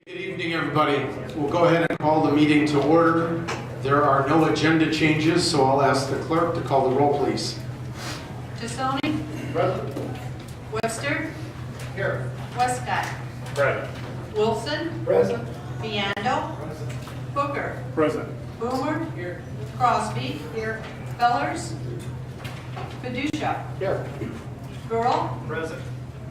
Good evening, everybody. We'll go ahead and call the meeting to order. There are no agenda changes, so I'll ask the clerk to call the roll, please. Tassoni? Present. Webster? Here. Westcott? Present. Wilson? Present. Viando? Present. Booker? Present. Boomer? Here. Crosby? Here. Fellers? Fiducia? Here. Girl? Present.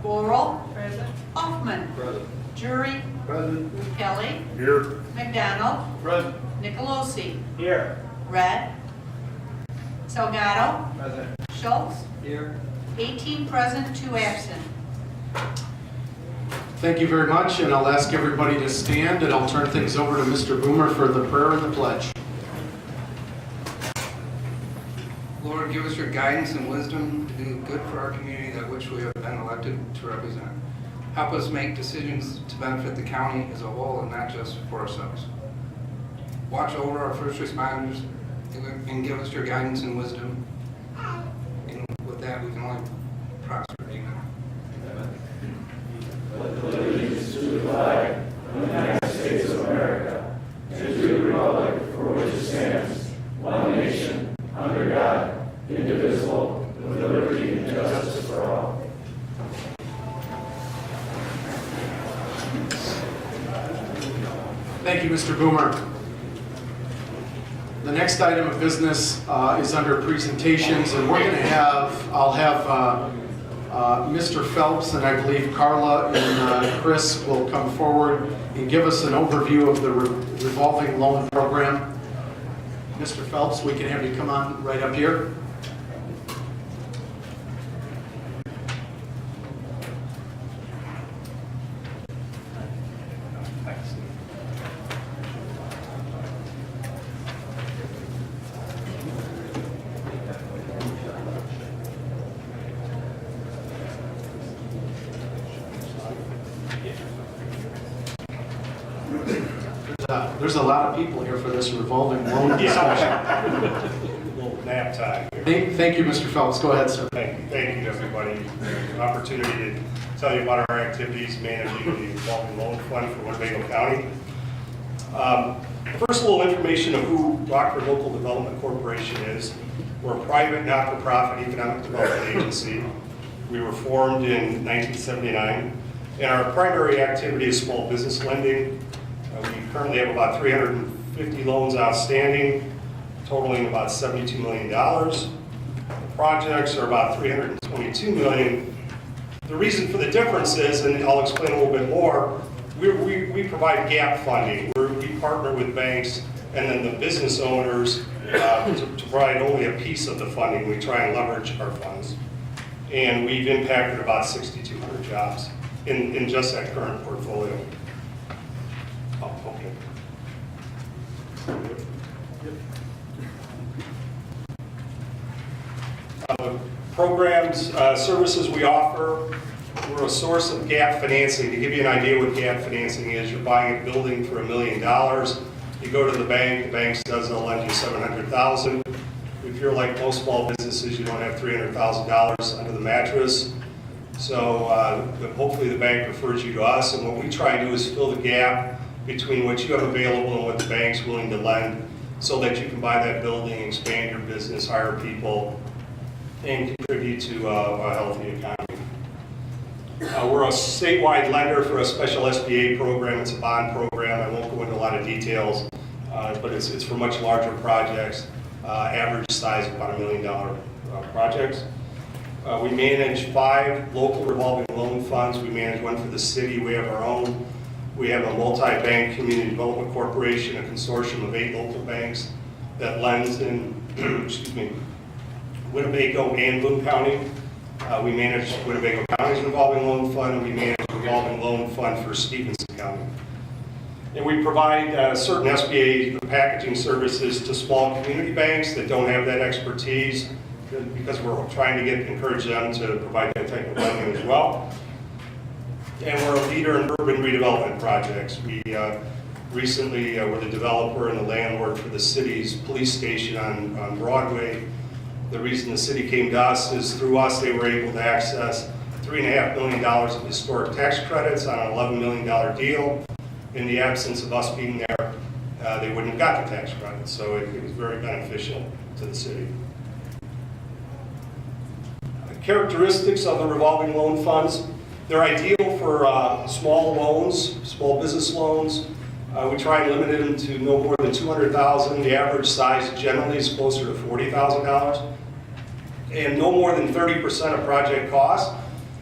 Boral? Present. Hoffman? Present. Jury? Present. Kelly? Here. McDonald? Present. Nicolosi? Here. Red? Salgado? Present. Schultz? Here. 18 present, 2 absent. Thank you very much, and I'll ask everybody to stand, and I'll turn things over to Mr. Boomer for the prayer and the pledge. Lord, give us your guidance and wisdom to do good for our community, that which we have been elected to represent. Help us make decisions to benefit the county as a whole and not just for ourselves. Watch over our first responders and give us your guidance and wisdom. And with that, we can only prosper. Amen. Allegiance to the flag of the United States of America and to the republic for which it stands, one nation, under God, indivisible, with liberty and justice for all. Thank you, Mr. Boomer. The next item of business is under presentations, and we're going to I'll have Mr. Phelps and I believe Carla and Chris will come forward and give us an overview of the revolving loan program. Mr. Phelps, we can have you come on right up here. There's a lot of people here for this revolving loan discussion. A little nap time here. Thank you, Mr. Phelps. Go ahead, sir. Thank you, everybody. An opportunity to tell you about our activities managing the revolving loan fund for Winnebago County. First, a little information of who Rockford Local Development Corporation is. We're a private, not-for-profit economic development agency. We were formed in 1979, and our primary activity is small business lending. We currently have about 350 loans outstanding, totaling about $72 million. The projects are about $322 million. The reason for the difference is, and I'll explain a little bit more, we provide gap funding, where we partner with banks and then the business owners to provide only a piece of the funding. We try and leverage our funds. And we've impacted about 6,200 jobs in just that current portfolio. Oh, okay. Programs, services we offer, we're a source of gap financing. To give you an idea what gap financing is, you're buying a building for $1 million. You go to the bank says they'll lend you $700,000. If you're like most small businesses, you don't have $300,000 under the mattress. So hopefully the bank refers you to us, and what we try and do is fill the gap between what you have available and what the bank's willing to lend, so that you can buy that building, expand your business, hire people, and contribute to a healthy economy. We're a statewide lender for a special SBA program. It's a bond program. I won't go into a lot of details, but it's for much larger projects, average size of about $1 million projects. We manage 5 local revolving loan funds. We manage one for the city. We have our own. We have a multi-bank community development corporation, a consortium of 8 local banks that lends in, excuse me, Winnebago and Boone County. We manage Winnebago County's revolving loan fund, and we manage a revolving loan fund for Stevenson County. And we provide certain SBA packaging services to small community banks that don't have that expertise, because we're trying to encourage them to provide that type of lending as well. And we're a leader in urban redevelopment projects. We recently were the developer and the landlord for the city's police station on Broadway. The reason the city came to us is through us they were able to access $3.5 million of historic tax credits on an $11 million deal. in the absence of us being there, they wouldn't have got the tax credit. So it was very beneficial to the city. The characteristics of the revolving loan funds, they're ideal for small loans, small business loans. We try and limit them to no more than $200,000. The average size generally is closer to $40,000. And no more than 30% of project costs.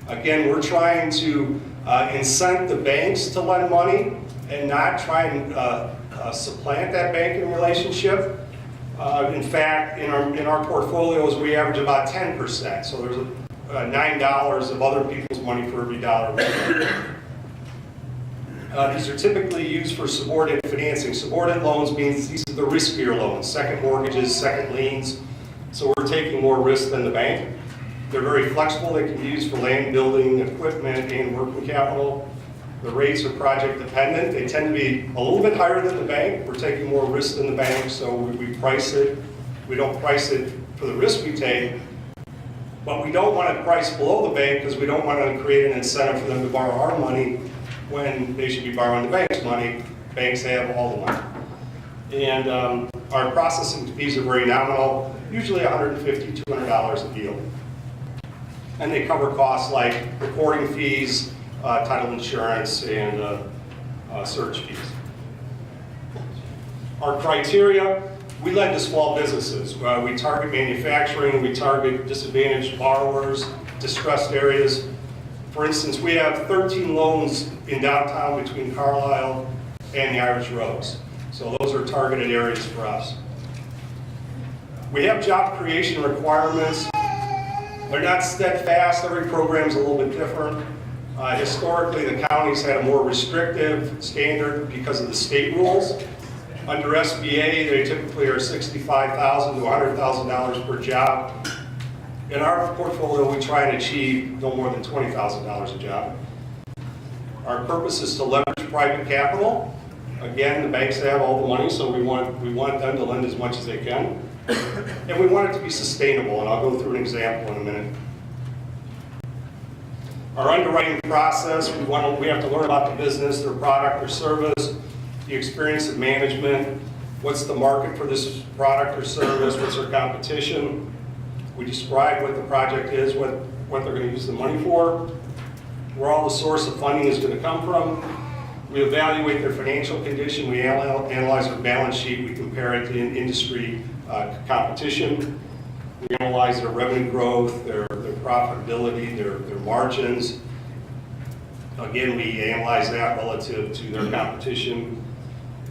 Again, we're trying to incent the banks to lend money and not try and supplant that banking relationship. In fact, in our portfolios, we average about 10%. So there's $9 of other people's money for every dollar we get. These are typically used for subordinate financing. Subordinate loans means these are the riskier loans, second mortgages, second liens. So we're taking more risk than the bank. They're very flexible. They can be used for land, building, equipment, and working capital. The rates are project dependent. They tend to be a little bit higher than the bank. We're taking more risk than the bank, so we price it. We don't price it for the risk we take, but we don't want to price below the bank because we don't want to create an incentive for them to borrow our money when they should be borrowing the bank's money. Banks have all the money. And our processing fees are very nominal, usually $150, $200 a deal. And they cover costs like recording fees, title insurance, and search fees. Our criteria, we lend to small businesses. We target manufacturing, we target disadvantaged borrowers, distressed areas. For instance, we have 13 loans in downtown between Carlisle and the Irish Rose. So those are targeted areas for us. We have job creation requirements. They're not steadfast. Every program's a little bit different. Historically, the counties had a more restrictive standard because of the state rules. Under SBA, they typically are $65,000 to $100,000 per job. In our portfolio, we try and achieve no more than $20,000 a job. Our purpose is to leverage private capital. Again, the banks have all the money, so we want them to lend as much as they can. And we want it to be sustainable, and I'll go through an example in a minute. Our underwriting process, we have to learn about the business, their product or service, the experience of management, what's the market for this product or service, what's their competition. We describe what the project is, what they're going to use the money for, where all the source of funding is going to come from. We evaluate their financial condition, we analyze their balance sheet, we compare it to industry competition. We analyze their revenue growth, their profitability, their margins. Again, we analyze that relative to their competition.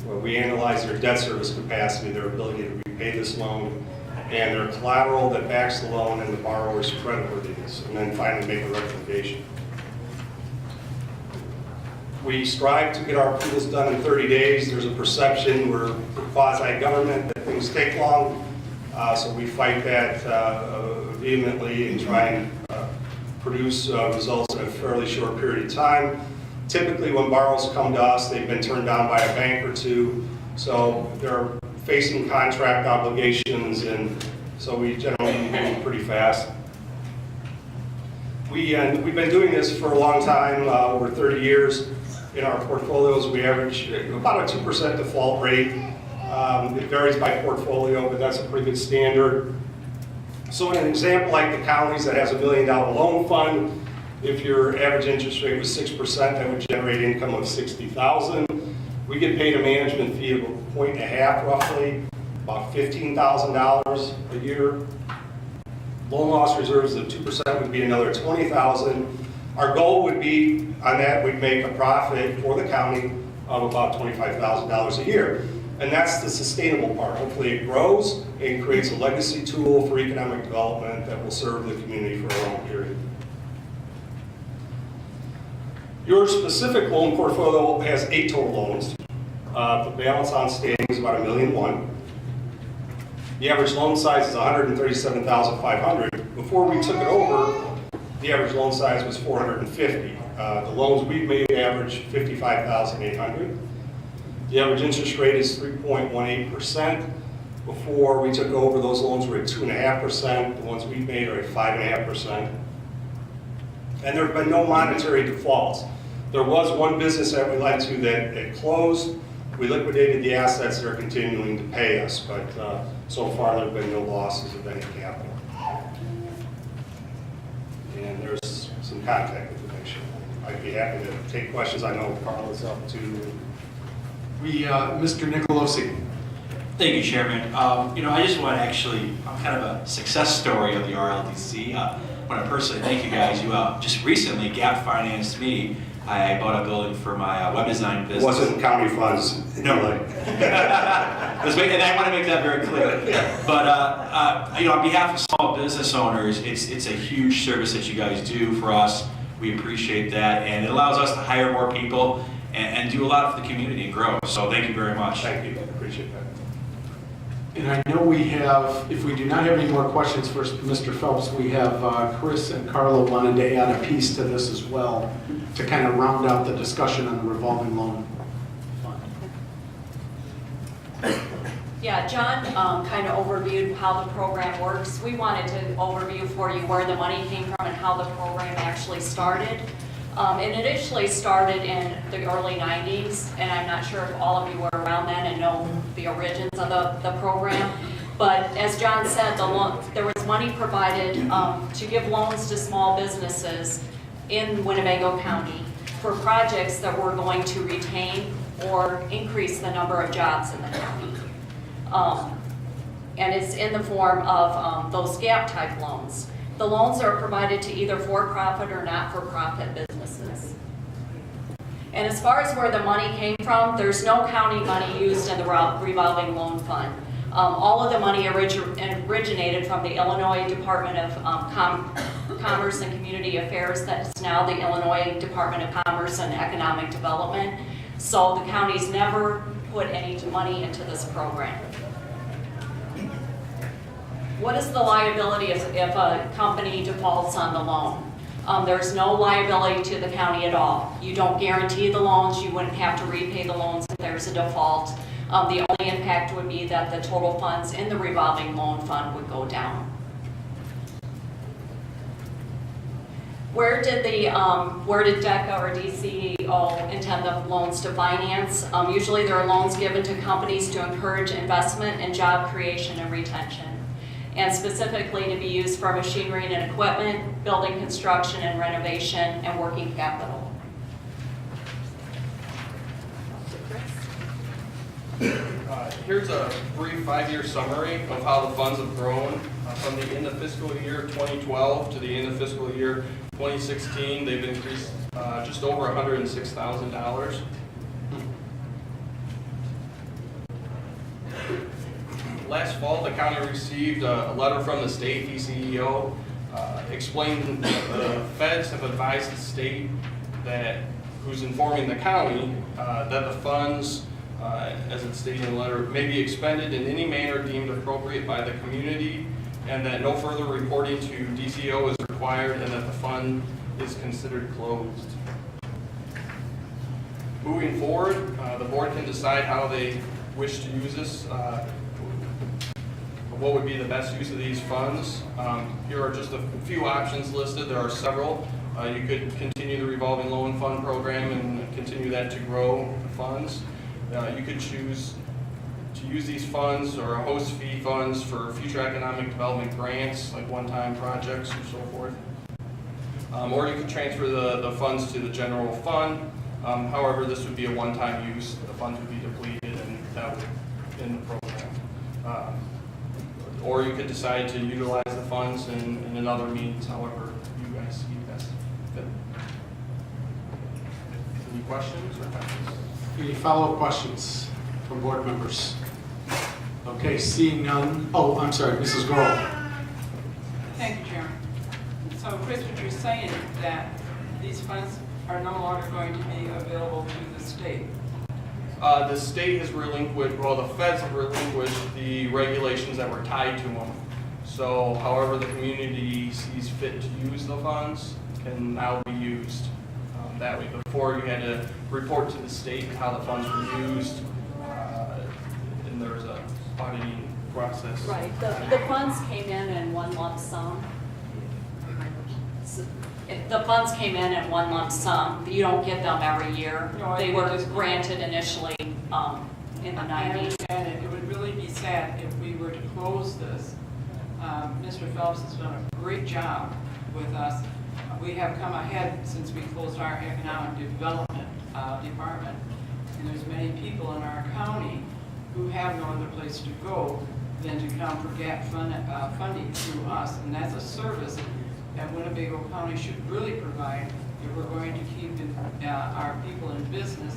We analyze their debt service capacity, their ability to repay this loan, and their collateral that backs the loan and the borrower's creditworthiness, and then finally make a recommendation. We strive to get our approvals done in 30 days. There's a perception we're quasi-government, that things take long, so we fight that vehemently and try and produce results in a fairly short period of time. Typically, when borrowers come to us, they've been turned down by a bank or two, so they're facing contract obligations, and so we generally move pretty fast. We've been doing this for a long time, over 30 years. In our portfolios, we average about a 2% default rate. It varies by portfolio, but that's a pretty good standard. So in an example like the counties that has $1 million loan fund, if your average interest rate was 6%, that would generate income of $60,000. We get paid a management fee of 1.5 roughly, about $15,000 a year. Loan loss reserves of 2% would be another $20,000. Our goal would be, on that, we'd make a profit for the county of about $25,000 a year. And that's the sustainable part. Hopefully it grows and creates a legacy tool for economic development that will serve the community for a long period. Your specific loan portfolio has 8 total loans. The balance outstanding is about $1.1 million. The average loan size is $137,500. Before we took it over, the average loan size was $450,000. The loans we've made average $55,800. The average interest rate is 3.18%. Before we took over, those loans were at 2.5%. The ones we've made are at 5.5%. And there have been no monetary defaults. There was one business that we lent to that it closed. We liquidated the assets. They're continuing to pay us, but so far there have been no losses of any capital. And there's some contact information. I'd be happy to take questions. I know Carl is up to. Mr. Nicolosi. Thank you, Chairman. I just want to I'm kind of a success story of the RLDC. I want to personally thank you guys. You just recently gap financed me. I bought a building for my web design business. It wasn't county funds. No. And I want to make that very clear. But on behalf of small business owners, it's a huge service that you guys do for us. We appreciate that, and it allows us to hire more people and do a lot for the community and grow. So thank you very much. Thank you. Appreciate that. And I know we have, if we do not have any more questions for Mr. Phelps, we have Chris and Carla wanted to add a piece to this as well to kind of round out the discussion on the revolving loan fund. Yeah, John kind of overviewed how the program works. We wanted to overview for you where the money came from and how the program actually started. It initially started in the early 90s, and I'm not sure if all of you were around then and know the origins of the program. But as John said, there was money provided to give loans to small businesses in Winnebago County for projects that were going to retain or increase the number of jobs in the county. And it's in the form of those GAP type loans. The loans are provided to either for-profit or not-for-profit businesses. And as far as where the money came from, there's no county money used in the revolving loan fund. All of the money originated from the Illinois Department of Commerce and Community Affairs, that's now the Illinois Department of Commerce and Economic Development. So the county's never put any money into this program. What is the liability if a company defaults on the loan? There's no liability to the county at all. You don't guarantee the loans, you wouldn't have to repay the loans if there's a default. The only impact would be that the total funds in the revolving loan fund would go down. Where did DECA or DCO intend the loans to finance? Usually there are loans given to companies to encourage investment and job creation and retention, and specifically to be used for machinery and equipment, building construction and renovation, and working capital. Here's a brief 5-year summary of how the funds have grown from the end of fiscal year 2012 to the end of fiscal year 2016. They've increased just over $106,000. Last fall, the county received a letter from the state DCEO explaining that the feds have advised the state that, who's informing the county, that the funds, as it's stated in the letter, may be expended in any manner deemed appropriate by the community, and that no further reporting to DCO is required, and that the fund is considered closed. Moving forward, the board can decide how they wish to use this, what would be the best use of these funds. Here are just a few options listed. There are several. You could continue the revolving loan fund program and continue that to grow the funds. You could choose to use these funds or host fee funds for future economic development grants, like one-time projects or so forth. Or you could transfer the funds to the general fund. However, this would be a one-time use. The funds would be depleted and that would end the program. Or you could decide to utilize the funds in another means, however you guys see best fit. Any questions or comments? Any follow-up questions from board members? Okay, seeing none. Oh, I'm sorry, Mrs. Grohl. Thank you, Chairman. So, Chris, what you're saying is that these funds are no longer going to be available to the state? The state has relinquished, well, the feds have relinquished the regulations that were tied to them. So, however the community sees fit to use the funds can now be used that way. Before, you had to report to the state how the funds were used, and there was a auditing process. Right. The funds came in one lump sum. the funds came in one lump sum. You don't get them every year. No, They it were just- granted initially in the I 90s. understand it. It would really be sad if we were to close this. Mr. Phelps has done a great job with us. We have come ahead since we closed our economic development department. And there's many people in our county who have no other place to go than to come for gap funding through us. And that's a service that Winnebago County should really provide if we're going to keep our people in business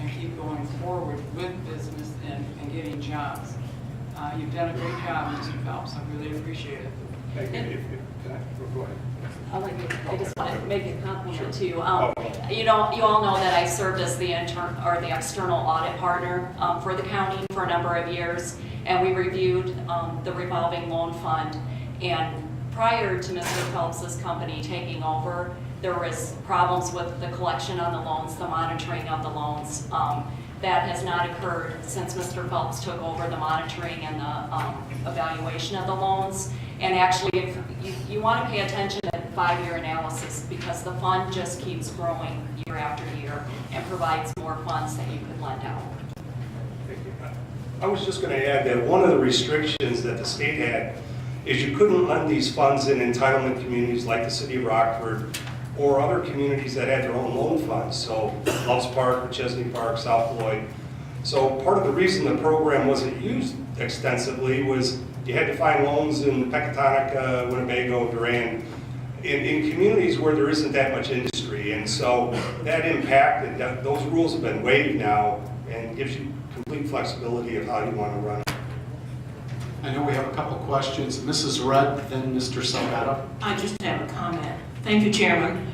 and keep going forward with business and getting jobs. You've done a great job, Mr. Phelps. I really appreciate it. Thank you. Go ahead. I just want to make a compliment to you. You all know that I served as the external audit partner for the county for a number of years, and we reviewed the revolving loan fund. And prior to Mr. Phelps's company taking over, there was problems with the collection on the loans, the monitoring of the loans. That has not occurred since Mr. Phelps took over the monitoring and the evaluation of the loans. And actually, if you want to pay attention to 5-year analysis, because the fund just keeps growing year after year and provides more funds that you could lend out. I was just going to add that one of the restrictions that the state had is you couldn't lend these funds in entitlement communities like the city of Rockford or other communities that had their own loan funds. So Loves Park, Chesney Park, South Floyd. So part of the reason the program wasn't used extensively was you had to find loans in Pecatonica, Winnebago, Durand, in communities where there isn't that much industry. And so that impacted, those rules have been waived now and gives you complete flexibility of how you want to run it. I know we have a couple questions. Mrs. Rudd, then Mr. Salgado. I just have a comment. Thank you, Chairman.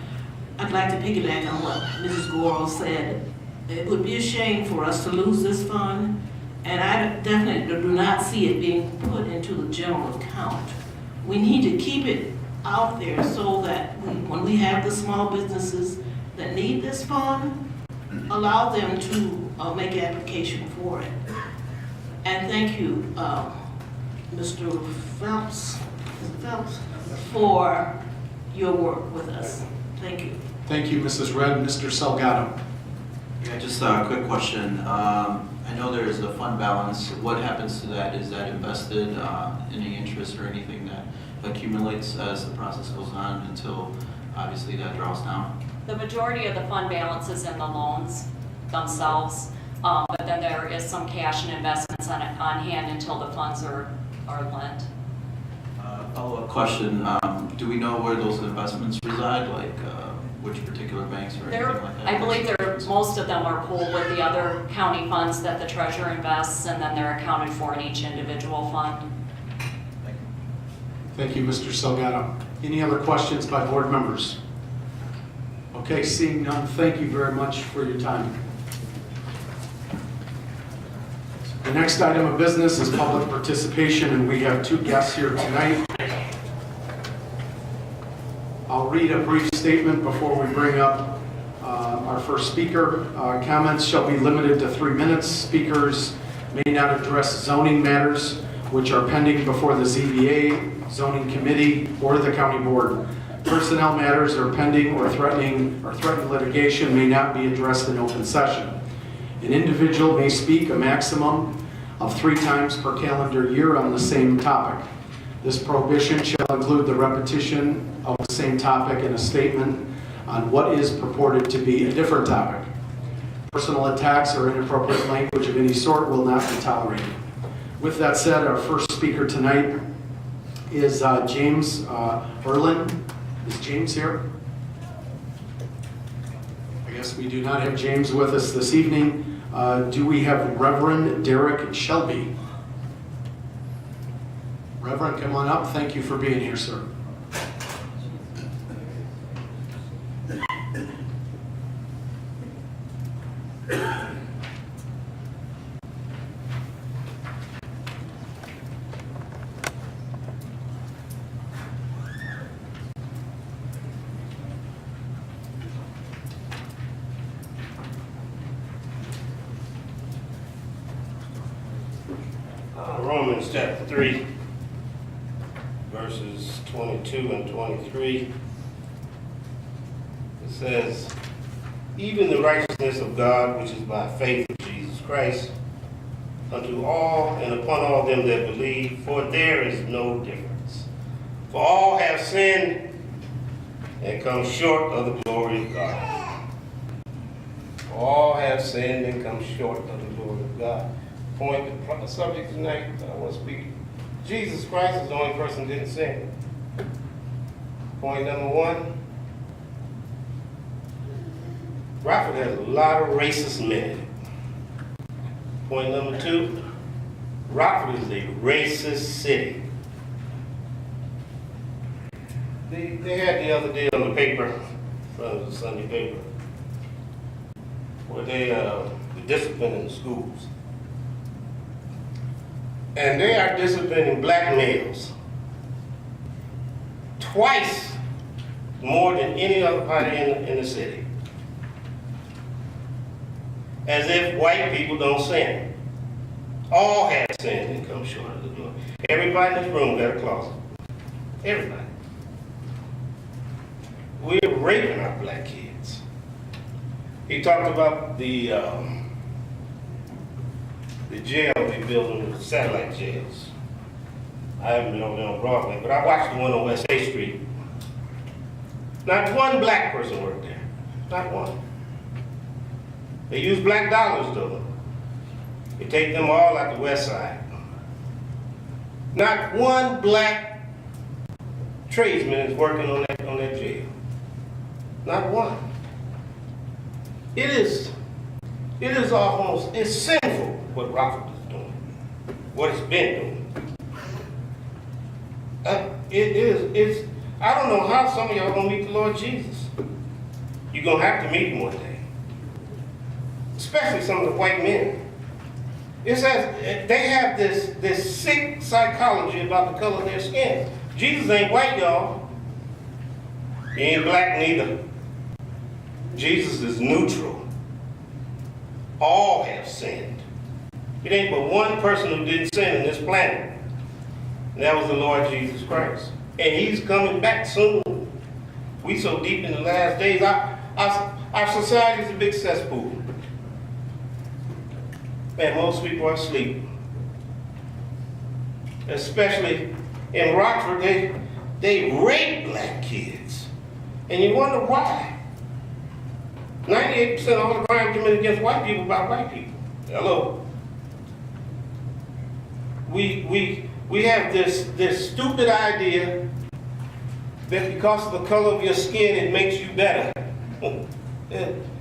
I'd like to piggyback on what Mrs. Goral said. It would be a shame for us to lose this fund, and I definitely do not see it being put into the general account. We need to keep it out there so that when we have the small businesses that need this fund, allow them to make application for it. And thank you, Mr. Phelps, for your work with us. Thank you. Thank you, Mrs. Rudd. Mr. Salgado. Yeah, just a quick question. I know there is a fund balance. What happens to that? Is that invested, any interest or anything that accumulates as the process goes on until obviously that draws down? The majority of the fund balance is in the loans themselves, but then there is some cash and investments on hand until the funds are lent. Follow-up question. Do we know where those investments reside, like which particular banks or anything like that? I believe most of them are pooled with the other county funds that the treasurer invests, and then they're accounted for in each individual fund. Thank you, Mr. Salgado. Any other questions by board members? Okay, seeing none, thank you very much for your time. The next item of business is public participation, and we have two guests here tonight. I'll read a brief statement before we bring up our first speaker. Comments shall be limited to 3 minutes. Speakers may not address zoning matters which are pending before the ZBA, zoning committee, or the county board. Personnel matters are pending or threatened litigation may not be addressed in open session. An individual may speak a maximum of 3 times per calendar year on the same topic. This prohibition shall include the repetition of the same topic in a statement on what is purported to be a different topic. Personal attacks or inappropriate language of any sort will not be tolerated. With that said, our first speaker tonight is James Erlin. Is James here? I guess we do not have James with us this evening. Do we have Reverend Derek Shelby? Reverend, come on up. Thank you for being here, sir. Romans chapter 3, verses 22 and 23. It says, even the righteousness of God, which is by faith of Jesus Christ, unto all and upon all them that believe, for there is no difference. For all have sinned and come short of the glory of God. For all have sinned and come short of the glory of God. The subject tonight, I want to speak. Jesus Christ is the only person who didn't sin. Point number one, Rockford has a lot of racist men. Point number two, Rockford is a racist city. They had the other day on the paper, from the Sunday paper, where they the discipline in the schools. And they are disciplining black males twice more than any other party in the city. As if white people don't sin. All have sinned and come short of the glory. Everybody in this room got a closet. Everybody. We're raping our black kids. He talked about the jail they building, the satellite jails. I haven't been over there on Broadway, but I watched the one on West 8th Street. Not one black person worked there. Not one. They use black dollars though. They take them all out the west side. Not one black tradesman is working on that jail. Not one. It is almost, it's sinful what Rockford is doing, what it's been doing. It's, I don't know how some of y'all gonna meet the Lord Jesus. You're gonna have to meet him one day. Especially some of the white men. It says they have this sick psychology about the color of their skin. Jesus ain't white, y'all. He ain't black neither. Jesus is neutral. All have sinned. It ain't but one person who didn't sin in this planet. And that was the Lord Jesus Christ. And he's coming back soon. We so deep in the last days. Our society is a big cesspool. Man, most people are asleep. Especially in Rockford, they rape black kids. And you wonder why. 98% of all the crime committed against white people by white people. Hello. We have this stupid idea that because of the color of your skin, it makes you better. And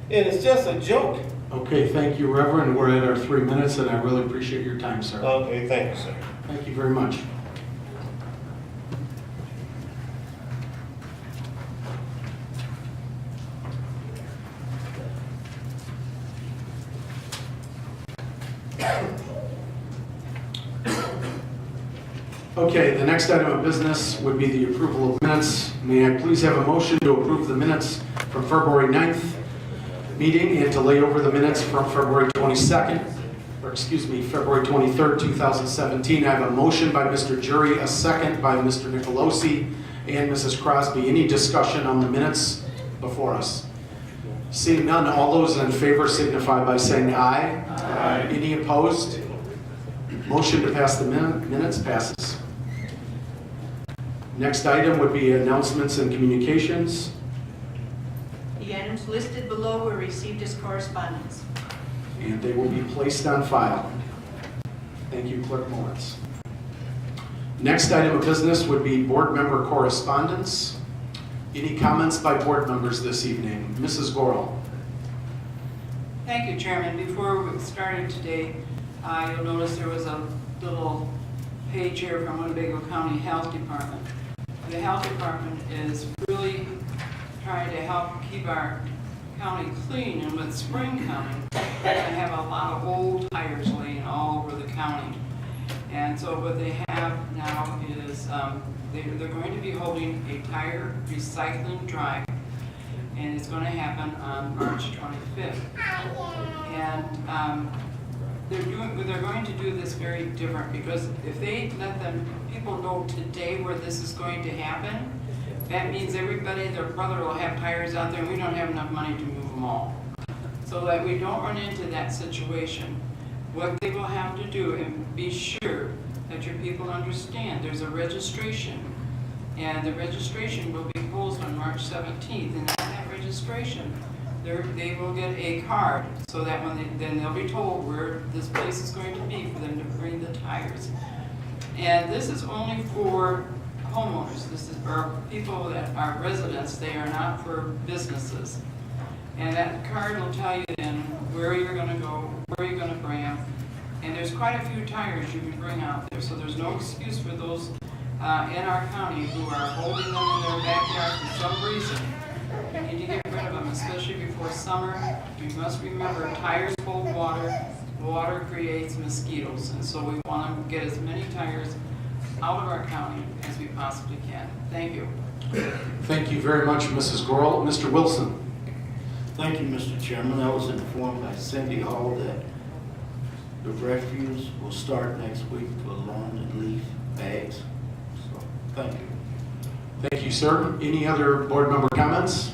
it's just a joke. Okay, thank you, Reverend. We're at our 3 minutes, and I really appreciate your time, sir. Okay, thank you, sir. Thank you very much. Okay, the next item of business would be the approval of minutes. May I please have a motion to approve the minutes from February 9th meeting and to lay over the minutes from February 22nd, or excuse me, February 23rd, 2017. I have a motion by Mr. Jury, a second by Mr. Nicolosi and Mrs. Crosby. Any discussion on the minutes before us? Seeing none, all those in favor signify by saying aye. Aye. Any opposed? Motion to pass the minutes passes. Next item would be announcements and communications. The items listed below were received as correspondence. And they will be placed on file. Thank you, Clerk Mullins. Next item of business would be board member correspondence. Any comments by board members this evening? Mrs. Gorel. Thank you, Chairman. Before we started today, you'll notice there was a little page here from Winnebago County Health Department. The Health Department is really trying to help keep our county clean, and with spring coming, I have a lot of old tires laying all over the county. And so what they have now is they're going to be holding a tire recycling drive, and it's going to happen on March 25th. And they're going to do this very different, because if they let people know today where this is going to happen, that means everybody, their brother will have tires out there, and we don't have enough money to move them all. So that we don't run into that situation, what they will have to do, and be sure that your people understand, there's a registration, and the registration will be closed on March 17th, and at that registration, they will get a card, so that then they'll be told where this place is going to be for them to bring the tires. And this is only for homeowners. This is for people that are residents. They are not for businesses. And that card will tell you then where you're going to go, where you're going to bring them. And there's quite a few tires you can bring out there, so there's no excuse for those in our county who are holding them in their backyard for some reason. You need to get rid of them, especially before summer. We must remember tires hold water. Water creates mosquitoes, and so we want to get as many tires out of our county as we possibly can. Thank you. Thank you very much, Mrs. Gorel. Mr. Wilson. Thank you, Mr. Chairman. I was informed by Cindy Hall that the refuse will start next week for lawn and leaf bags. So, thank you. Thank you, sir. Any other board member comments?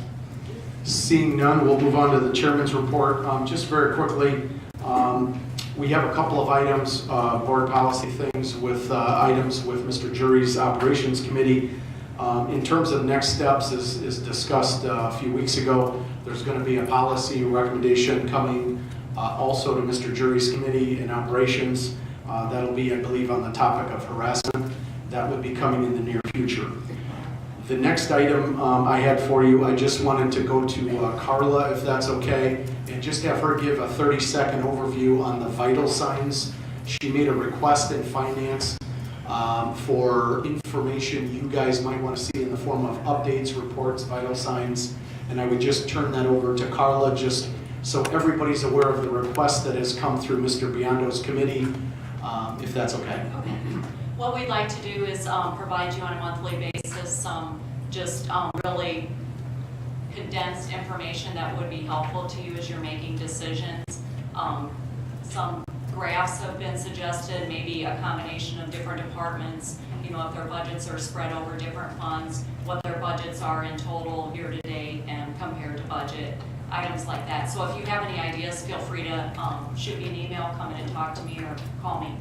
Seeing none, we'll move on to the chairman's report. Just very quickly, we have a couple of items, board policy things with items with Mr. Jury's Operations Committee. In terms of next steps, as discussed a few weeks ago, there's going to be a policy recommendation coming also to Mr. Jury's Committee in Operations. That'll be, I believe, on the topic of harassment. That would be coming in the near future. The next item I had for you, I just wanted to go to Carla, if that's okay, and just have her give a 30-second overview on the vital signs. She made a request in finance for information you guys might want to see in the form of updates, reports, vital signs, and I would just turn that over to Carla just so everybody's aware of the request that has come through Mr. Biondo's committee, if that's okay. Okay. What we'd like to do is provide you on a monthly basis some just really condensed information that would be helpful to you as you're making decisions. Some graphs have been suggested, maybe a combination of different departments, you know, if their budgets are spread over different funds, what their budgets are in total year to date and compared to budget, items like that. So if you have any ideas, feel free to shoot me an email, come in and talk to me, or call me.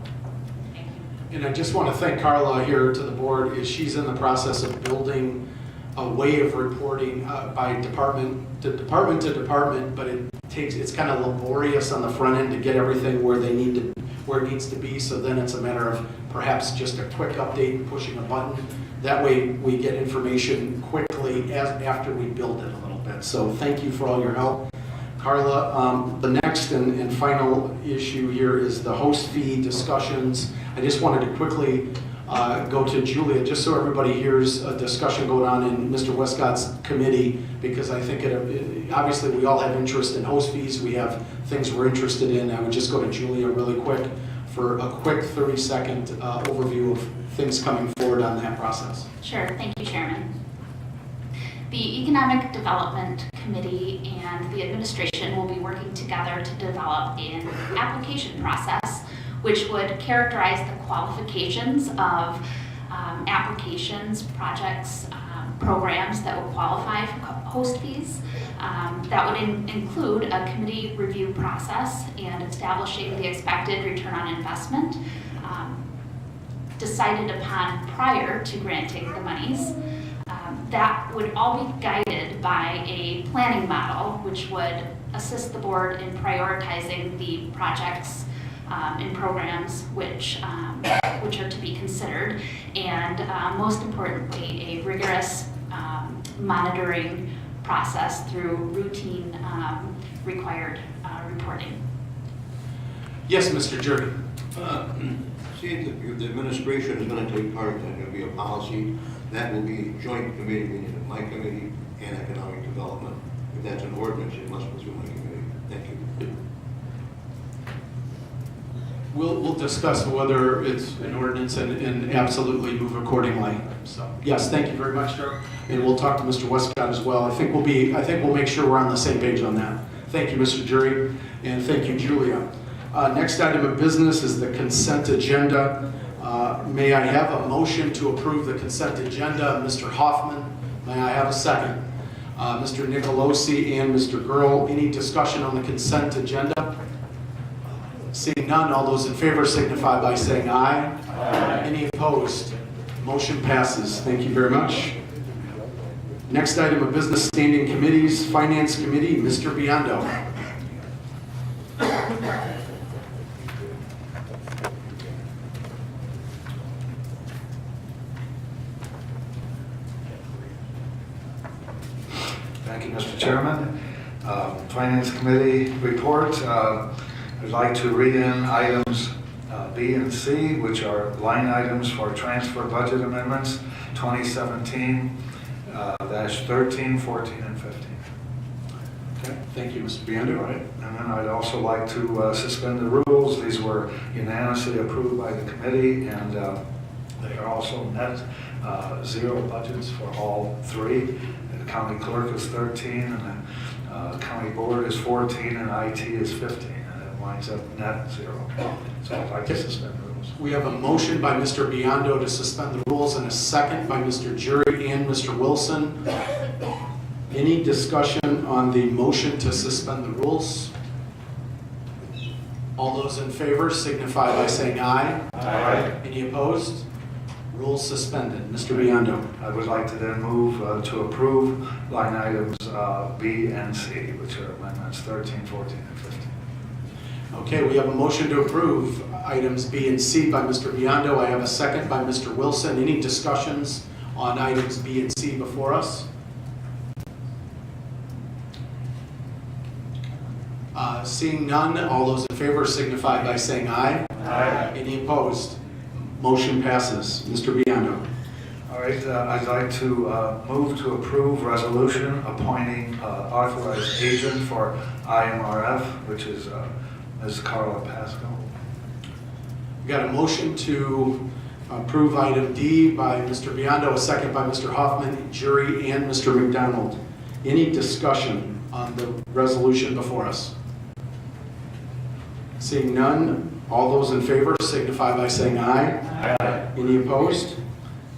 Thank you. And I just want to thank Carla here to the board, is she's in the process of building a way of reporting by department to department, but it's kind of laborious on the front end to get everything where it needs to be. So then it's a matter of perhaps just a quick update, pushing a button. That way we get information quickly after we build it a little bit. So thank you for all your help. Carla, the next and final issue here is the host fee discussions. I just wanted to quickly go to Julia, just so everybody hears a discussion going on in Mr. Westcott's committee, because I think obviously we all have interest in host fees. We have things we're interested in. I would just go to Julia really quick for a quick 30-second overview of things coming forward on that process. Sure, thank you, Chairman. The Economic Development Committee and the administration will be working together to develop an application process which would characterize the qualifications of applications, projects, programs that will qualify for host fees. That would include a committee review process and establishing the expected return on investment decided upon prior to granting the monies. That would all be guided by a planning model which would assist the board in prioritizing the projects and programs which are to be considered, and most importantly, a rigorous monitoring process through routine required reporting. Yes, Mr. Jury. See, the administration is going to take part, and there'll be a policy that will be a joint committee, meaning my committee and economic development. If that's an ordinance, it must go through my committee. Thank you. We'll discuss whether it's an ordinance and absolutely move accordingly. So yes, thank you very much, sir. And we'll talk to Mr. Westcott as well. I think we'll make sure we're on the same page on that. Thank you, Mr. Jury, and thank you, Julia. Next item of business is the consent agenda. May I have a motion to approve the consent agenda? Mr. Hoffman May I have a second? Mr. Nicolosi and Mr. Gurl, any discussion on the consent agenda? Seeing none, all those in favor signify by saying aye. Aye. Any opposed? Motion passes. Thank you very much. Next item of business, standing committees, Finance Committee, Mr. Biondo. Thank you, Mr. Chairman. Finance Committee report. I'd like to read in items B and C, which are line items for transfer budget amendments 2017-13, 14, and 15. Okay, thank you, Mr. Biondo. All right. And then I'd also like to suspend the rules. These were unanimously approved by the committee, and they are also net zero budgets for all three. The county clerk is 13, and the county board is 14, and IT is 15, and it winds up net zero. So I'd like to suspend the rules. We have a motion by Mr. Biondo to suspend the rules and a second by Mr. Jury and Mr. Wilson. Any discussion on the motion to suspend the rules? All those in favor signify by saying aye. Aye. Any opposed? Rules suspended. Mr. Biondo. I would like to then move to approve line items B and C, which are amendments 13, 14, and 15. Okay, we have a motion to approve items B and C by Mr. Biondo. I have a second by Mr. Wilson. Any discussions on items B and C before us? Seeing none, all those in favor signify by saying aye. Aye. Any opposed? Motion passes. Mr. Biondo. All right, I'd like to move to approve resolution appointing authorized agent for IMRF, which is Ms. Carla Pasco. We got a motion to approve item D by Mr. Biondo, a second by Mr. Hoffman, Jury, and Mr. McDonald. Any discussion on the resolution before us? Seeing none, all those in favor signify by saying aye. Aye. Any opposed?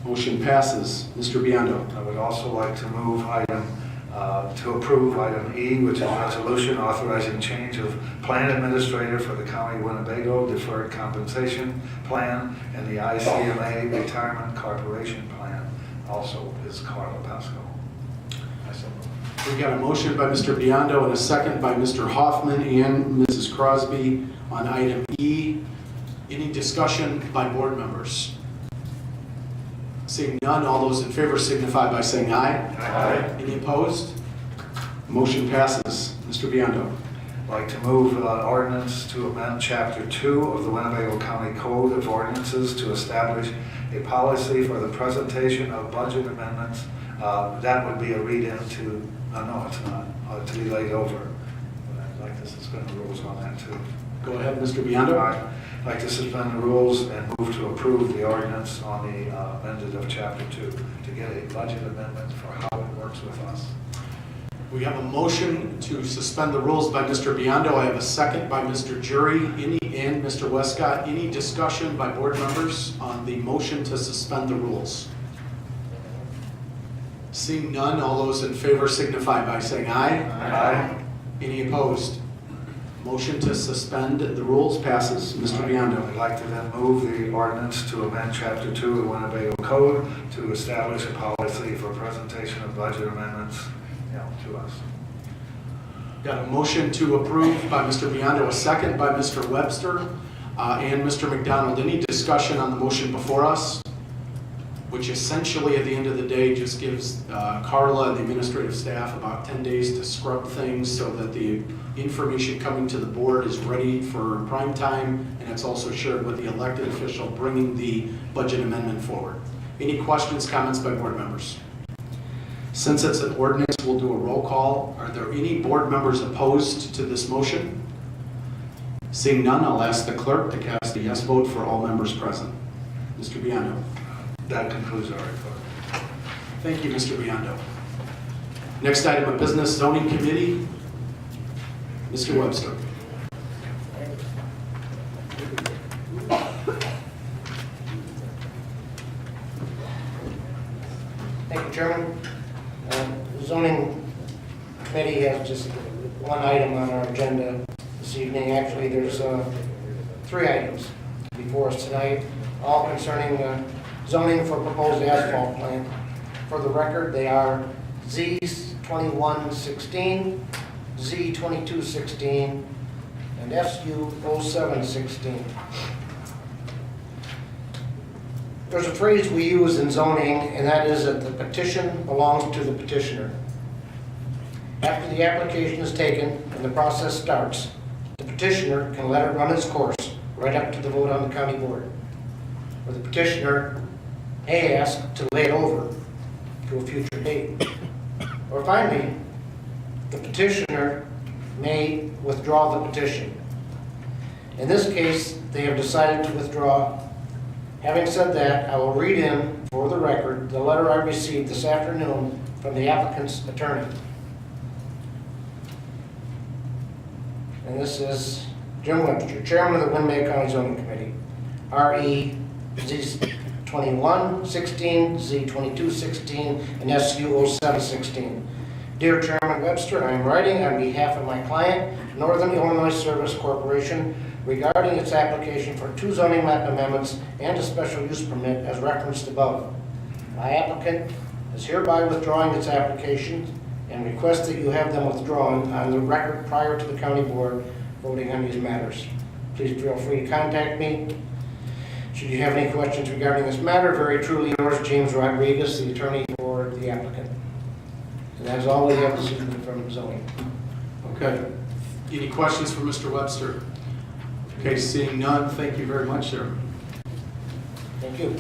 Motion passes. Mr. Biondo. I would also like to move to approve item E, which is resolution authorizing change of plan administrator for the County Winnebago Deferred Compensation Plan and the ICMA Retirement Corporation Plan. Also is Carla Pasco. We got a motion by Mr. Biondo and a second by Mr. Hoffman and Mrs. Crosby on item E. Any discussion by board members? Seeing none, all those in favor signify by saying aye. Aye. Any opposed? Motion passes. Mr. Biondo. I'd like to move ordinance to amend Chapter 2 of the Winnebago County Code of Ordinances to establish a policy for the presentation of budget amendments. That would be a read-in to, no, it's not, to be laid over. But I'd like to suspend the rules on that too. Go ahead, Mr. Biondo. I'd like to suspend the rules and move to approve the ordinance on the amended of Chapter 2 to get a budget amendment for how it works with us. We have a motion to suspend the rules by Mr. Biondo. I have a second by Mr. Jury and Mr. Westcott. Any discussion by board members on the motion to suspend the rules? Seeing none, all those in favor signify by saying aye. Aye. Any opposed? Motion to suspend the rules passes. Mr. Biondo. I'd like to then move the ordinance to amend Chapter 2 of the Winnebago Code to establish a policy for presentation of budget amendments to us. Got a motion to approve by Mr. Biondo, a second by Mr. Webster and Mr. McDonald. Any discussion on the motion before us? Which essentially at the end of the day just gives Carla and the administrative staff about 10 days to scrub things so that the information coming to the board is ready for prime time, and it's also shared with the elected official bringing the budget amendment forward. Any questions, comments by board members? Since it's an ordinance, we'll do a roll call. Are there any board members opposed to this motion? Seeing none, I'll ask the clerk to cast a yes vote for all members present. Mr. Biondo. That concludes our report. Thank you, Mr. Biondo. Next item of business, zoning committee. Mr. Webster. Thank you, Chairman. zoning committee has just one item on our agenda this evening. Actually, there's 3 items before us tonight, all concerning zoning for proposed asphalt plant. For the record, they are Z2116, Z2216, and SU0716. There's a phrase we use in zoning, and that is that the petition belongs to the petitioner. After the application is taken and the process starts, the petitioner can let it run its course right up to the vote on the county board. Or the petitioner may ask to lay it over to a future date. Or finally, the petitioner may withdraw the petition. In this case, they have decided to withdraw. Having said that, I will read in, for the record, the letter I received this afternoon from the applicant's attorney. And this is Jim Webster, Chairman of the Winnebago County Zoning Committee, RE Z2116, Z2216, and SU0716. Dear Chairman Webster, I am writing on behalf of my client, Northern Illinois Service Corporation, regarding its application for 2 zoning map amendments and a special use permit as referenced above. My applicant is hereby withdrawing its application and requests that you have them withdrawn on the record prior to the county board voting on these matters. Please feel free to contact me should you have any questions regarding this matter. Very truly yours, James Rodriguez, the attorney for the applicant. And that's all we have this evening from zoning. Okay. Any questions for Mr. Webster? Okay, seeing none, thank you very much, sir. Thank you.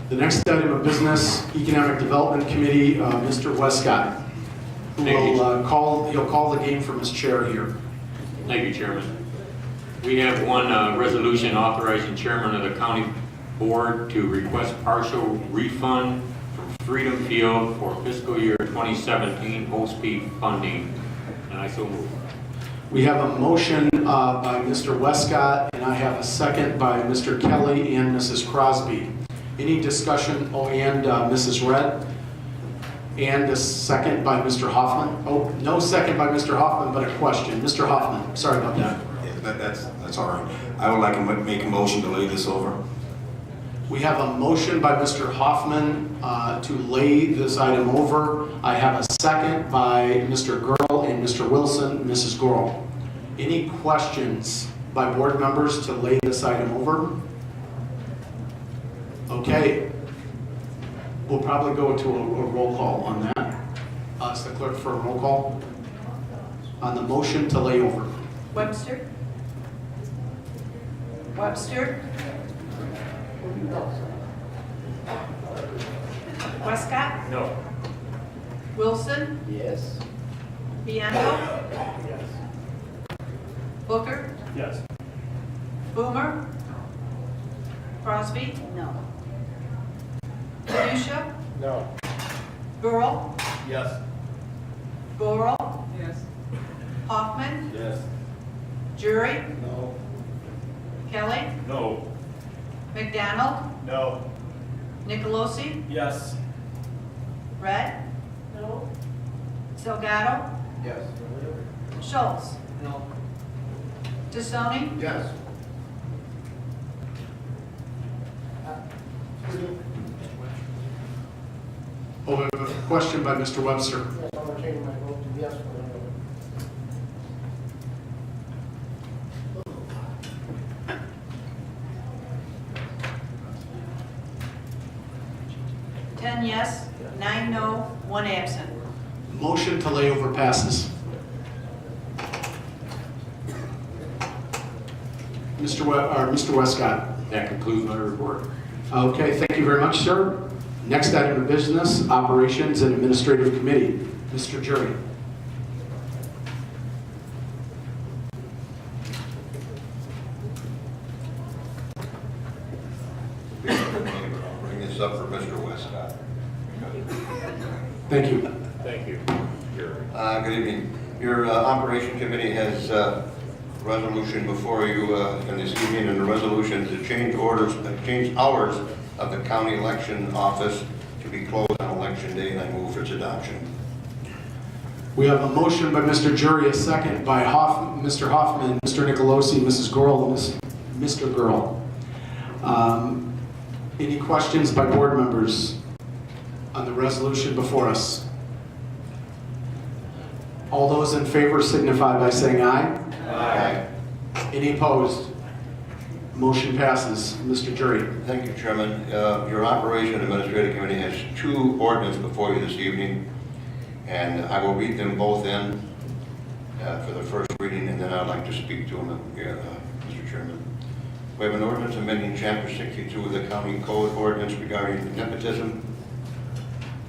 The next item of business, Economic Development Committee, Mr. Westcott, who will call the game from his chair here. Thank you, Chairman. We have one resolution authorizing Chairman of the County Board to request partial refund from Freedom Field for fiscal year 2017 OSP funding, and I so move. We have a motion by Mr. Westcott, and I have a second by Mr. Kelly and Mrs. Crosby. Any discussion? Oh, and Mrs. Red? And a second by Mr. Hoffman? Oh, no second by Mr. Hoffman, but a question. Mr. Hoffman, sorry about that. Yeah, that's all right. I would like to make a motion to lay this over. We have a motion by Mr. Hoffman to lay this item over. I have a second by Mr. Girl and Mr. Wilson. Mrs. Girl. Any questions by board members to lay this item over? Okay. We'll probably go to a roll call on that. Ask the clerk for a roll call on the motion to lay over. Webster? Webster? Westcott? No. Wilson? Yes. Bianco? Yes. Booker? Yes. Boomer? Crosby? No. Ganesha? No. Burl? Yes. Goral? Yes. Hoffman? Yes. Jury? No. Kelly? No. McDonald? No. Nicolosi? Yes. Red? No. Delgado? Yes. Schultz? No. Tassoni? Yes. Oh, we have a question by Mr. Webster. Yes, I'll change my vote to yes. Ten yes, 9 no, 1 absent. Motion to lay over passes. Mr. Westcott. That concludes my report. Okay, thank you very much, sir. Next item of business, Operations and Administrative Committee. Mr. Jury. I'll bring this up for Mr. Westcott. Thank you. Thank you. Good evening. Your Operation Committee has a resolution before you in this evening, and the resolution to change hours of the county election office to be closed on election day, and I move for its adoption. We have a motion by Mr. Jury, a second by Mr. Hoffman, Mr. Nicolosi, Mrs. Gurl, and Mr. Gurl. Any questions by board members on the resolution before us? All those in favor signify by saying aye. Aye. Any opposed? Motion passes. Mr. Jury. Thank you, Chairman. Your Operation Administrative Committee has two ordinances before you this evening, and I will read them both in for the first reading, and then I'd like to speak to them, Mr. Chairman. We have an ordinance amending Chapter 62 of the County Code ordinance regarding nepotism.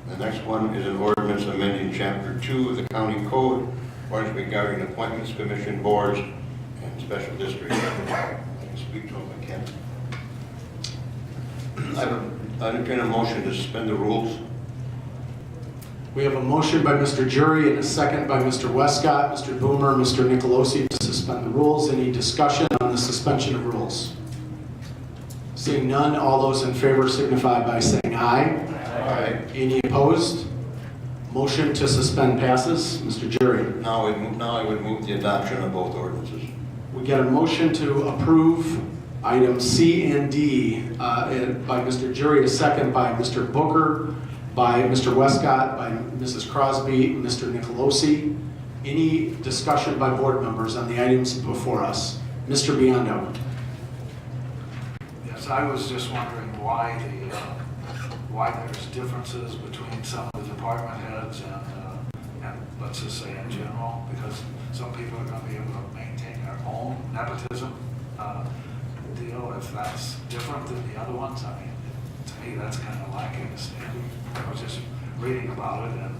The next one is an ordinance amending Chapter 2 of the County Code ordinance regarding appointments, commission, boards, and special districts. I can speak to them if I can. I entertain a motion to suspend the rules. We have a motion by Mr. Jury and a second by Mr. Westcott, Mr. Boomer, Mr. Nicolosi to suspend the rules. Any discussion on the suspension of rules? Seeing none, all those in favor signify by saying aye. Aye. Any opposed? Motion to suspend passes. Mr. Jury. Now I would move the adoption of both ordinances. We get a motion to approve items C and D by Mr. Jury, a second by Mr. Booker, by Mr. Westcott, by Mrs. Crosby, Mr. Nicolosi. Any discussion by board members on the items before us? Mr. Biondo. Yes, I was just wondering why there's differences between some of the department heads and let's just say in general, because some people are going to be able to maintain their own nepotism deal if that's different than the other ones. I mean, to me, that's kind of lacking a standard. I was just reading about it, and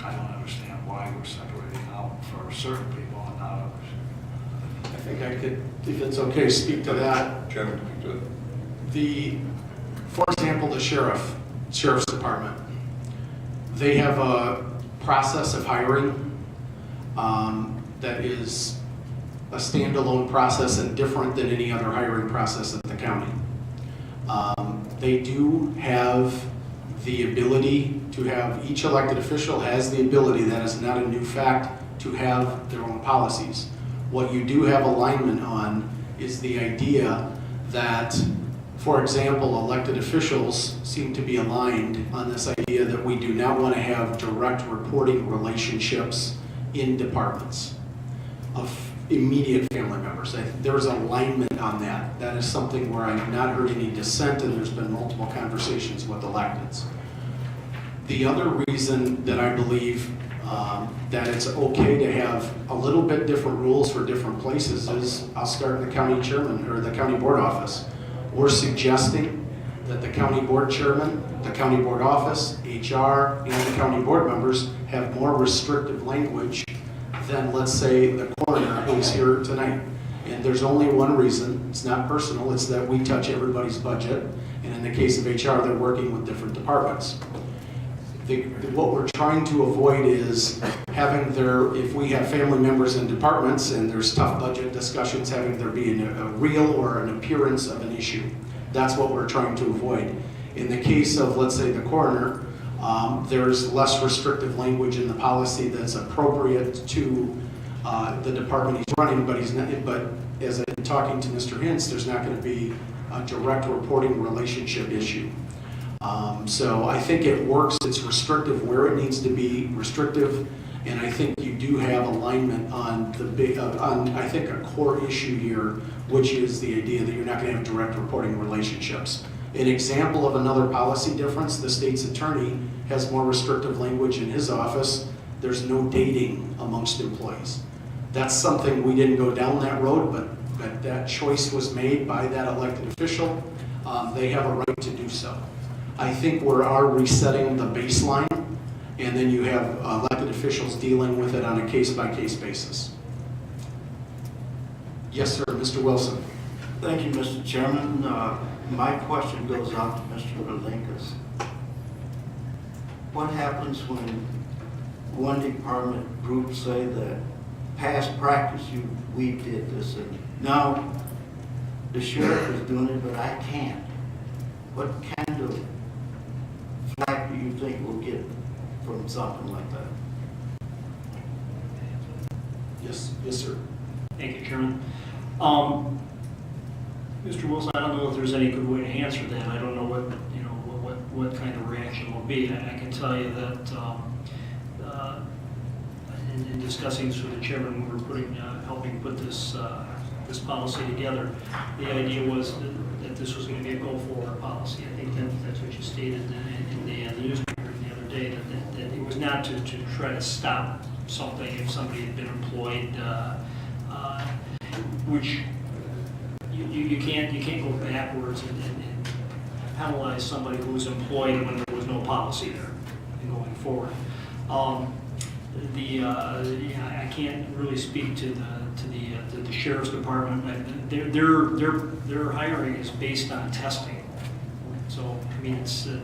I don't understand why we're separating out for certain people and not others. I think I could, if it's okay, speak to that. Chairman, speak to it. For example, the sheriff's department, they have a process of hiring that is a standalone process and different than any other hiring process at the county. They do have the ability to have, each elected official has the ability, that is not a new fact, to have their own policies. What you do have alignment on is the idea that, for example, elected officials seem to be aligned on this idea that we do not want to have direct reporting relationships in departments of immediate family members. There's alignment on that. That is something where I've not heard any dissent, and there's been multiple conversations with electeds. The other reason that I believe that it's okay to have a little bit different rules for different places is, I'll start in the county chairman or the county board office. We're suggesting that the county board chairman, the county board office, HR, and the county board members have more restrictive language than, let's say, the coroner who's here tonight. And there's only one reason. It's not personal. It's that we touch everybody's budget. And in the case of HR, they're working with different departments. What we're trying to avoid is having if we have family members in departments and there's tough budget discussions, having there be a real or an appearance of an issue. That's what we're trying to avoid. In the case of, let's say, the coroner, there's less restrictive language in the policy that's appropriate to the department he's running, but as I'm talking to Mr. Hintz, there's not going to be a direct reporting relationship issue. So I think it works. It's restrictive where it needs to be restrictive, and I think you do have alignment on I think a core issue here, which is the idea that you're not going to have direct reporting relationships. An example of another policy difference: the state's attorney has more restrictive language in his office. There's no dating amongst employees. That's something we didn't go down that road, but that choice was made by that elected official. They have a right to do so. I think we are resetting the baseline, and then you have elected officials dealing with it on a case-by-case basis. Yes, sir. Mr. Wilson. Thank you, Mr. Chairman. My question goes out to Mr. Relinkas. What happens when one department group say that past practice, we did this, and now the sheriff is doing it, but I can't? What kind of flag back do you think we'll get from something like that? Yes, sir. Thank you, Chairman. Mr. Wilson, I don't know if there's any good way to answer that. I don't know what kind of reaction will be. I can tell you that in discussing this with the chairman, we were helping put this policy together. The idea was that this was going to be a go-forward policy. I think that's what you stated in the newspaper the other day, that it was not to try to stop something if somebody had been employed, which you can't go backwards and penalize somebody who was employed when there was no policy there and going forward. I can't really speak to the sheriff's department. Their hiring is based on testing. So I mean, it's I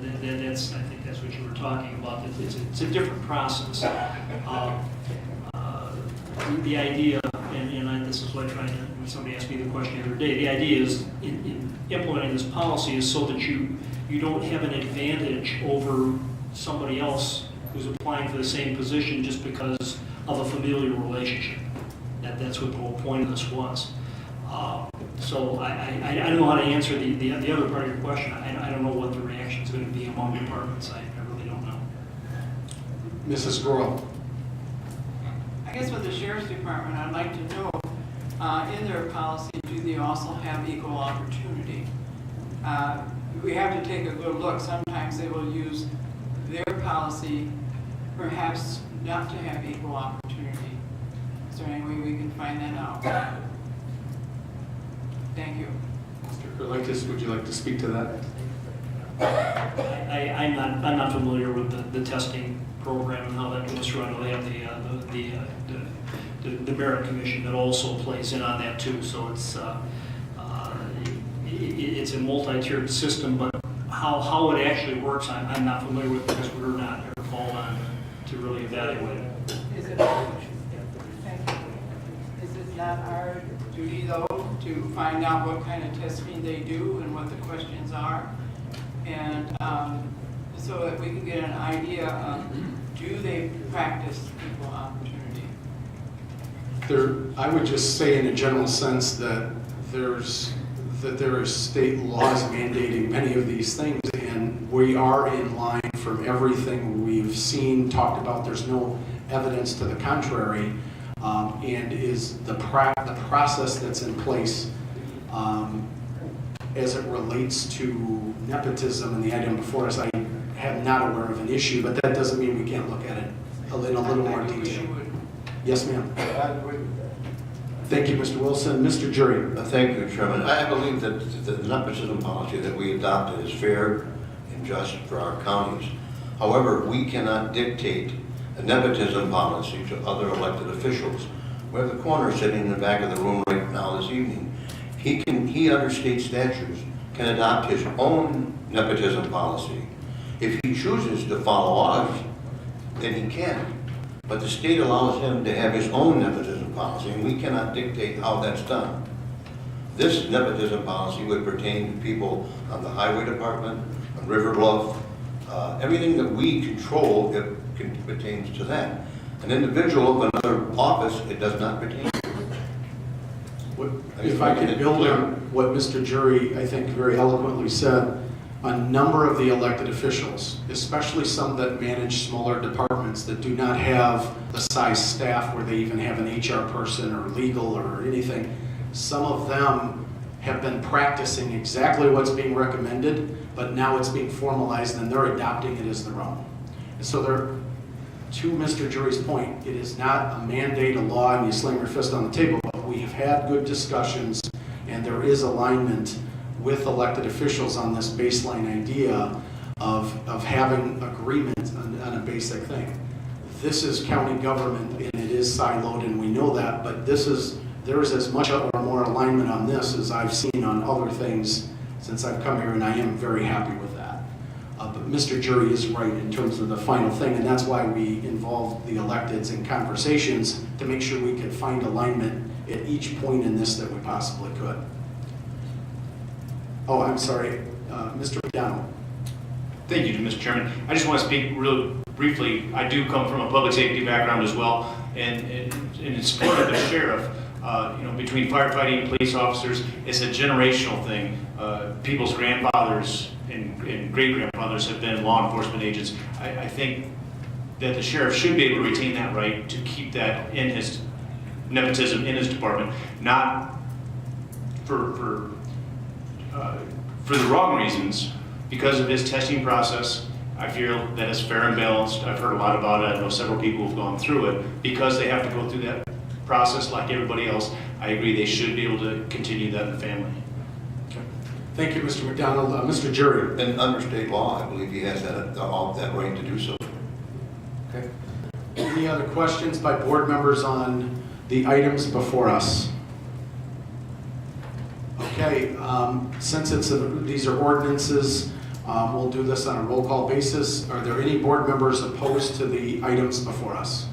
think that's what you were talking about. It's a different process. The idea, and this is what when somebody asked me the question the other day, the idea is in implementing this policy is so that you don't have an advantage over somebody else who's applying for the same position just because of a familiar relationship. That's what the whole point of this was. So I don't know how to answer the other part of your question. I don't know what the reaction is going to be among departments. I really don't know. Mrs. Gorel. I guess with the sheriff's department, I'd like to know, in their policy, do they also have equal opportunity? We have to take a good look. Sometimes they will use their policy perhaps not to have equal opportunity. Is there any way we can find that out? Thank you. Mr. Kurlitis, would you like to speak to that? I'm not familiar with the testing program and how that goes through. I know they have the merit commission that also plays in on that too. So it's a multi-tiered system, but how it actually works, I'm not familiar with because we're not called on to really evaluate it. Is it not our duty though to find out what kind of testing they do and what the questions are? And so that we can get an idea of, do they practice equal opportunity? I would just say in a general sense that there are state laws mandating many of these things, and we are in line from everything we've seen, talked about. There's no evidence to the contrary, and is the process that's in place as it relates to nepotism and the item before us. I am not aware of an issue, but that doesn't mean we can't look at it in a little more detail. Yes, ma'am. Thank you, Mr. Wilson. Mr. Jury. Thank you, Chairman. I believe that the nepotism policy that we adopted is fair and just for our counties. However, we cannot dictate a nepotism policy to other elected officials. We have the coroner sitting in the back of the room right now this evening. He under state statutes can adopt his own nepotism policy. If he chooses to follow ours, then he can. But the state allows him to have his own nepotism policy, and we cannot dictate how that's done. This nepotism policy would pertain to people on the highway department, on River Bluff, everything that we control, it pertains to that. An individual of another office, it does not pertain to. If I could build on what Mr. Jury, I think, very eloquently said, a number of the elected officials, especially some that manage smaller departments that do not have the size staff where they even have an HR person or legal or anything, some of them have been practicing exactly what's being recommended, but now it's being formalized and they're adopting it as their own. And so to Mr. Jury's point, it is not a mandate, a law, and you slam your fist on the table, but we have had good discussions and there is alignment with elected officials on this baseline idea of having agreement on a basic thing. This is county government and it is siloed and we know that, but there is as much or more alignment on this as I've seen on other things since I've come here, and I am very happy with that. But Mr. Jury is right in terms of the final thing, and that's why we involved the electeds in conversations to make sure we could find alignment at each point in this that we possibly could. Oh, I'm sorry, Mr. McDonald. Thank you, Mr. Chairman. I just want to speak real briefly. I do come from a public safety background as well, and in support of the sheriff, between firefighting and police officers, it's a generational thing. People's grandfathers and great-grandfathers have been law enforcement agents. I think that the sheriff should be able to retain that right to keep that in his nepotism in his department, not for the wrong reasons. Because of his testing process, I feel that it's fair and balanced. I've heard a lot about it. I know several people have gone through it. Because they have to go through that process like everybody else, I agree they should be able to continue that in the family. Okay. Thank you, Mr. McDonald. Mr. Jury. And under state law, I believe he has that right to do so. Okay. Any other questions by board members on the items before us? Okay, since these are ordinances, we'll do this on a roll call basis. Are there any board members opposed to the items before us?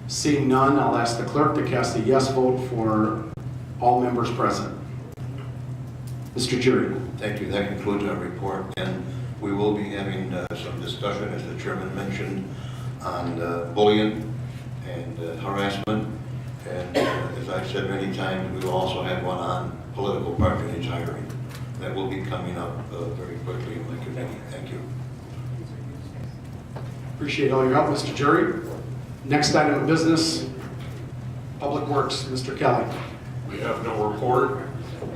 Seeing none, I'll ask the clerk to cast a yes vote for all members present. Mr. Jury. Thank you. That concludes our report, and we will be having some discussion, as the chairman mentioned, on bullying and harassment. And as I've said many times, we will also have one on political patronage hiring. That will be coming up very quickly in my committee. Thank you. Appreciate all your help, Mr. Jury. Next item of business, Public Works, Mr. Kelly. We have no report.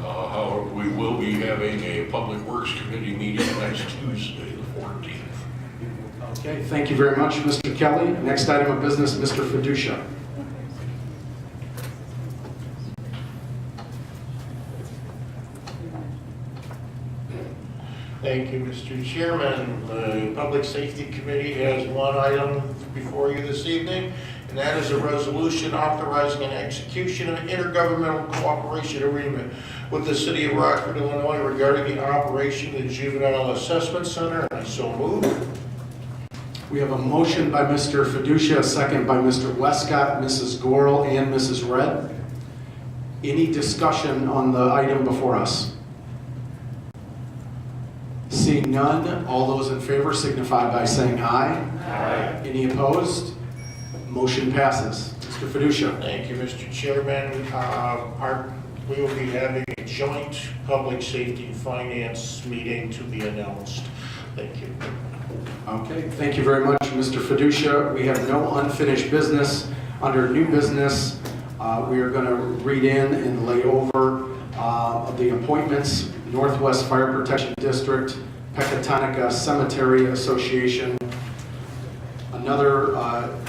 However, we will be having a Public Works Committee meeting next Tuesday, the 14th. Okay, thank you very much, Mr. Kelly. Next item of business, Mr. Fiducia. Thank you, Mr. Chairman. The Public Safety Committee has one item before you this evening, and that is a resolution authorizing an execution of an intergovernmental cooperation agreement with the City of Rockford, Illinois regarding the operation of the Juvenile Assessment Center, and I so move. We have a motion by Mr. Fiducia, a second by Mr. Westcott, Mrs. Gorel, and Mrs. Red. Any discussion on the item before us? Seeing none, all those in favor signify by saying aye. Aye. Any opposed? Motion passes. Mr. Fiducia. Thank you, Mr. Chairman. We will be having a joint Public Safety and Finance meeting to be announced. Thank you. Okay, thank you very much, Mr. Fiducia. We have no unfinished business. Under new business, we are going to read in and lay over the appointments. Northwest Fire Protection District, Pecatonica Cemetery Association. Another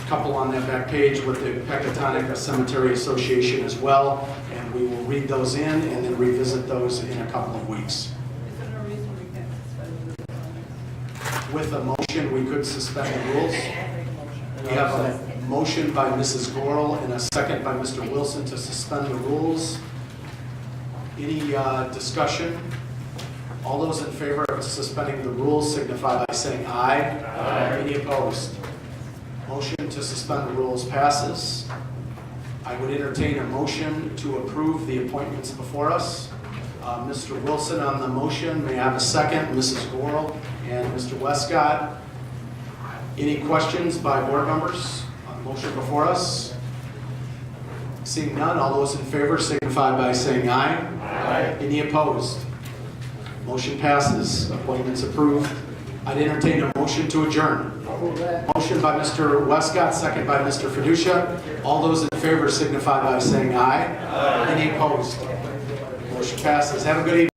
couple on that back page with the Pecatonica Cemetery Association as well. And we will read those in and then revisit those in a couple of weeks. With a motion, we could suspend the rules. We have a motion by Mrs. Gorel and a second by Mr. Wilson to suspend the rules. Any discussion? All those in favor of suspending the rules signify by saying aye. Aye. Any opposed? Motion to suspend the rules passes. I would entertain a motion to approve the appointments before us. Mr. Wilson on the motion. May I have a second? Mrs. Gorel and Mr. Westcott. Any questions by board members on the motion before us? Seeing none, all those in favor signify by saying aye. Aye. Any opposed? Motion passes. Appointments approved. I'd entertain a motion to adjourn. Motion by Mr. Westcott, second by Mr. Fiducia. All those in favor signify by saying aye. Aye. Any opposed? Motion passes. Have a good evening.